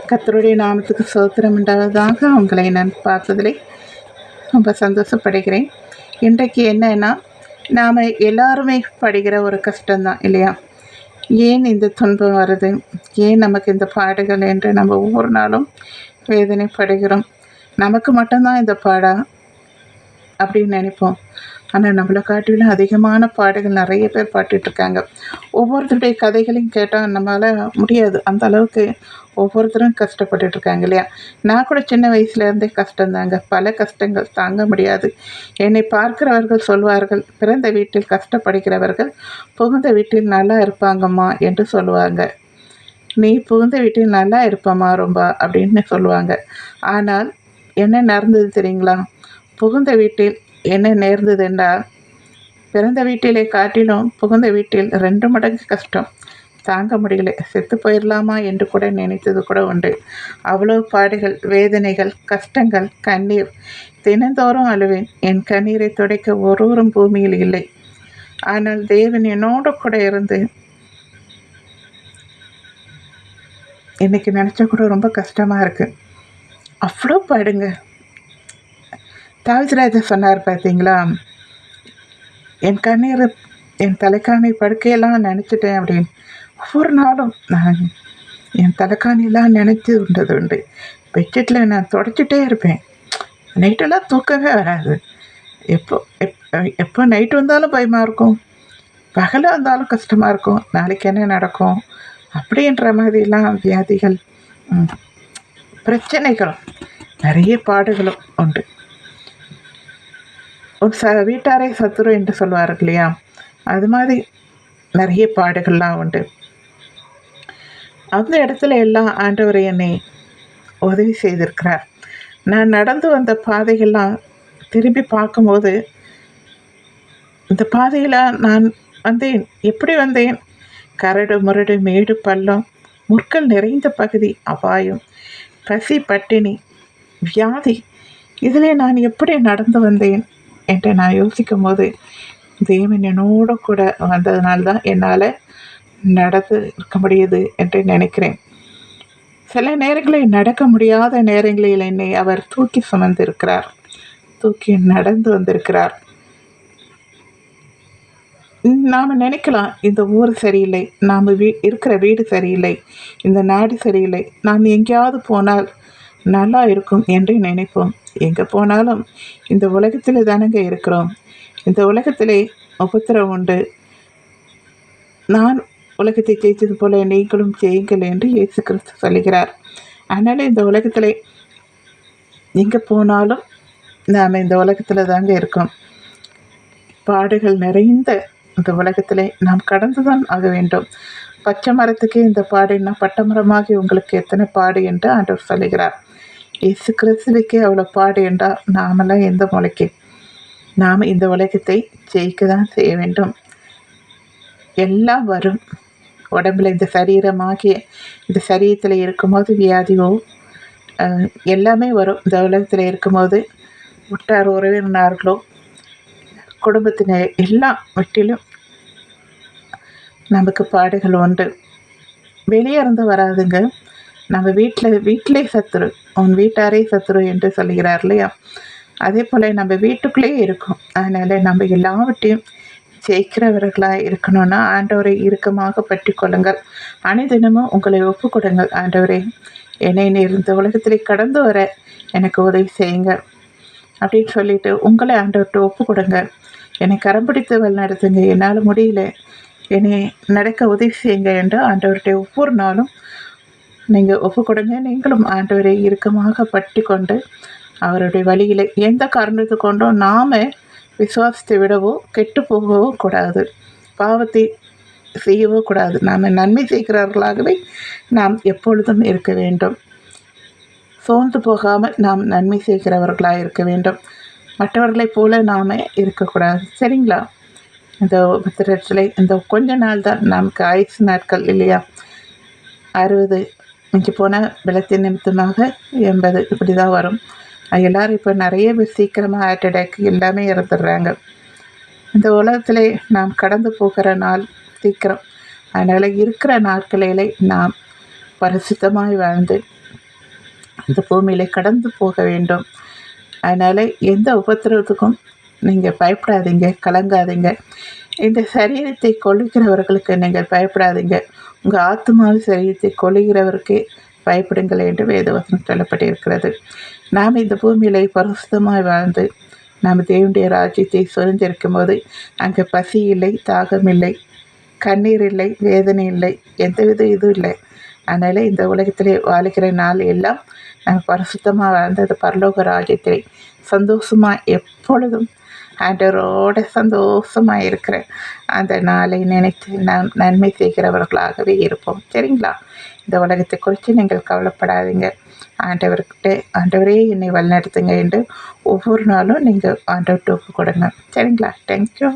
கர்த்தருடைய நாமத்துக்கு ஸ்தோத்திரம் உண்டாவதாக. உங்களை நான் பார்த்ததிலே ரொம்ப சந்தோஷப்படுகிறேன். இன்றைக்கு என்னன்னா, நாம் எல்லாருமே படுகிற ஒரு கஷ்டம்தான் இல்லையா? ஏன் இந்த துன்பம் வருது, ஏன் நமக்கு இந்த பாடுகள் என்று நம்ம ஒவ்வொரு நாளும் வேதனைப்படுகிறோம். நமக்கு மட்டும்தான் இந்த பாடா அப்படின்னு நினைப்போம். ஆனால் நம்மளை காட்டிலும் அதிகமான பாடுகள் நிறைய பேர் பாட்டுட்ருக்காங்க. ஒவ்வொருத்தருடைய கதைகளையும் கேட்டால் நம்மளால் முடியாது. அந்த அளவுக்கு ஒவ்வொருத்தரும் கஷ்டப்பட்டுட்ருக்காங்க இல்லையா? நான் கூட சின்ன வயசுலேருந்தே கஷ்டந்தாங்க. பல கஷ்டங்கள் தாங்க முடியாது. என்னை பார்க்கிறவர்கள் சொல்வார்கள், பிறந்த வீட்டில் கஷ்டப்படுகிறவர்கள் புகுந்த வீட்டில் நல்லா இருப்பாங்கம்மா என்று சொல்லுவாங்க. நீ புகுந்த வீட்டில் நல்லா இருப்பம்மா ரொம்ப அப்படின்னு சொல்லுவாங்க. ஆனால் என்ன நடந்தது தெரியுங்களா? புகுந்த வீட்டில் என்ன நேர்ந்தது என்றால், பிறந்த வீட்டிலே காட்டிலும் புகுந்த வீட்டில் 2 மடங்கு கஷ்டம். தாங்க முடியல, செத்து போயிடலாமா என்று கூட நினைத்தது கூட உண்டு. அவ்வளோ பாடுகள், வேதனைகள், கஷ்டங்கள், கண்ணீர். தினந்தோறும் அழுவேன். என் கண்ணீரை துடைக்க ஒருவரும் பூமியில் இல்லை. ஆனால் தேவன் என்னோடு கூட இருந்து இன்னைக்கு நினச்சா கூட ரொம்ப கஷ்டமாக இருக்குது. அவ்வளோ பாடுங்க. தாவீது சொன்னார் பார்த்தீங்களா, என் கண்ணீர் என் தலைக்காணி படுக்கையெல்லாம் நினச்சிட்டேன் அப்படின்னு. ஒவ்வொரு நாளும் நான் என் தலைக்காணியெல்லாம் நினச்சி உண்டு. பெட்ஷீட்டில் நான் தொடச்சிட்டே இருப்பேன். நைட்டெல்லாம் தூக்கமே வராது. எப்போ நைட்டு வந்தாலும் பயமாக இருக்கும், பகலாக வந்தாலும் கஷ்டமாக இருக்கும். நாளைக்கு என்ன நடக்கும் அப்படின்ற மாதிரிலாம் வியாதிகள், பிரச்சனைகளும் நிறைய பாடுகளும் உண்டு. ஒரு வீட்டாரே சத்துரு என்று சொல்வார்கள் இல்லையா? அது மாதிரி நிறைய பாடுகள்லாம் உண்டு. அந்த இடத்துல எல்லாம் ஆண்டவர் என்னை உதவி செய்திருக்கிறார். நான் நடந்து வந்த பாதைகள்லாம் திரும்பி பார்க்கும்போது, இந்த பாதையில் நான் வந்தேன். எப்படி வந்தேன்? கரடு முரடு, மேடு பள்ளம், முற்கள் நிறைந்த பகுதி, அபாயம், பசி, பட்டினி, வியாதி. இதிலே நான் எப்படி நடந்து வந்தேன் என்று நான் யோசிக்கும் போது, தேவன் என்னோட கூட வந்ததுனால்தான் என்னால் நடந்து இருக்க முடியுது என்று நினைக்கிறேன். சில நேரங்களில் நடக்க முடியாத நேரங்களில் என்னை அவர் தூக்கி சுமந்திருக்கிறார், தூக்கி நடந்து வந்திருக்கிறார். நாம் நினைக்கலாம், இந்த ஊர் சரியில்லை, நாம் இருக்கிற வீடு சரியில்லை, இந்த நாடு சரியில்லை, நாம் எங்கேயாவது போனால் நல்லா இருக்கும் என்று நினைப்போம். எங்கே போனாலும் இந்த உலகத்தில் தானங்க இருக்கிறோம். இந்த உலகத்திலே உபத்திரம் உண்டு. நான் உலகத்தை ஜெயித்தது போல நீங்களும் செய்யுங்கள் என்று இயேசு கிறிஸ்து சொல்லுகிறார். அதனால் இந்த உலகத்திலே எங்கே போனாலும் நாம் இந்த உலகத்தில் தாங்க இருக்கோம். பாடுகள் நிறைந்த இந்த உலகத்திலே நாம் கடந்து தான் ஆக வேண்டும். பச்சை மரத்துக்கே இந்த பாடுன்னா பட்டமரமாகி உங்களுக்கு எத்தனை பாடு என்று ஆண்டவர் சொல்லுகிறார். இயேசு கிறிஸ்துவுக்கே அவ்வளோ பாடு என்றால் நாமெல்லாம் எந்த மூளைக்கு? நாம் இந்த உலகத்தை ஜெயிக்க தான் செய்ய வேண்டும். எல்லாம் வரும். உடம்புல இந்த சரீரமாகிய இந்த சரீரத்தில் இருக்கும்போது வியாதியோ எல்லாமே வரும். இந்த உலகத்தில் இருக்கும்போது உற்றார் உறவினர்களோ குடும்பத்தினர் எல்லாம் வீட்டிலும் நமக்கு பாடுகள் உண்டு. வெளியே இருந்து வராதுங்க. நம்ம வீட்டிலே சத்துரு, உன் வீட்டாரே சத்துரு என்று சொல்கிறார் இல்லையா? அதே போல் நம்ம வீட்டுக்குள்ளேயே இருக்கும். அதனால் நம்ம எல்லாவற்றையும் ஜெயிக்கிறவர்களாக இருக்கணும்னா ஆண்டவரை இறுக்கமாக பற்றி கொள்ளுங்கள். அனைதினமும் உங்களை ஒப்பு கொடுங்கள். ஆண்டவரே, என்னை நீர் இந்த உலகத்திலே கடந்து வர எனக்கு உதவி செய்யுங்க அப்படின்னு சொல்லிட்டு உங்களை ஆண்டவர்கிட்ட ஒப்பு கொடுங்க. என்னை கரம் பிடித்து வழிநடத்துங்க, என்னால் முடியல, என்னை நடக்க உதவி செய்யுங்க என்று ஆண்டவர்கிட்ட ஒவ்வொரு நாளும் நீங்கள் ஒப்பு கொடுங்க. நீங்களும் ஆண்டவரை இறுக்கமாக பற்றி கொண்டு அவருடைய வழியில் எந்த காரணத்தை கொண்டும் நாம் விசுவாசத்தை விடவோ கெட்டு போகவோ கூடாது, பாவத்தை செய்யவோ கூடாது. நாம் நன்மை செய்கிறவர்களாகவே நாம் எப்பொழுதும் இருக்க வேண்டும். சோர்ந்து போகாமல் நாம் நன்மை செய்கிறவர்களாக இருக்க வேண்டும். மற்றவர்களைப் போல நாம் இருக்கக்கூடாது. சரிங்களா? இந்த உபத்திரத்தில் இந்த கொஞ்ச நாள் தான் நமக்கு ஆயுசு நாட்கள் இல்லையா? 60 மிஞ்சி போனால் பலத்தின் நிமித்தமாக 80 இப்படி தான் வரும். எல்லோரும் இப்போ நிறைய பேர் சீக்கிரமாக ஹார்ட் அட்டாக் எல்லாமே இறந்துடுறாங்க. இந்த உலகத்திலே நாம் கடந்து போகிற நாள் சீக்கிரம். அதனால் இருக்கிற நாட்களிலே நாம் பரிசுத்தமாய் வாழ்ந்து இந்த பூமியில கடந்து போக வேண்டும். அதனால் எந்த உபத்திரவத்துக்கும் நீங்கள் பயப்படாதீங்க, கலங்காதீங்க. இந்த சரீரத்தை கொல்லுகிறவர்களுக்கு நீங்கள் பயப்படாதீங்க. உங்கள் ஆத்மாவின் சரீரத்தை கொல்லுகிறவருக்கே பயப்படுங்கள் என்று வேதவசனம் சொல்லப்பட்டிருக்கிறது. நாம் இந்த பூமியிலே பரிசுத்தமாய் வாழ்ந்து நாம் தேவனுடைய ராஜ்யத்தை சுதந்திரிக்கும் போது அங்கே பசி இல்லை, தாகம் இல்லை, கண்ணீர் இல்லை, வேதனை இல்லை, எந்தவித இதுவும் இல்லை. அதனால் இந்த உலகத்திலே வாழுகிற நாள் எல்லாம் நாங்கள் பரிசுத்தமாக வாழ்ந்தது பரலோக ராஜ்யத்திலே சந்தோஷமாக எப்பொழுதும் ஆண்டவரோட சந்தோஷமாக இருக்கிற அந்த நாளை நினைத்து நாம் நன்மை செய்கிறவர்களாகவே இருப்போம். சரிங்களா? இந்த உலகத்தை குறித்து நீங்கள் கவலைப்படாதீங்க. ஆண்டவரே என்னை வழிநடத்துங்க என்று ஒவ்வொரு நாளும் நீங்கள் ஆண்டவர்கிட்ட ஒப்பு கொடுங்க. சரிங்களா? தேங்க்யூ.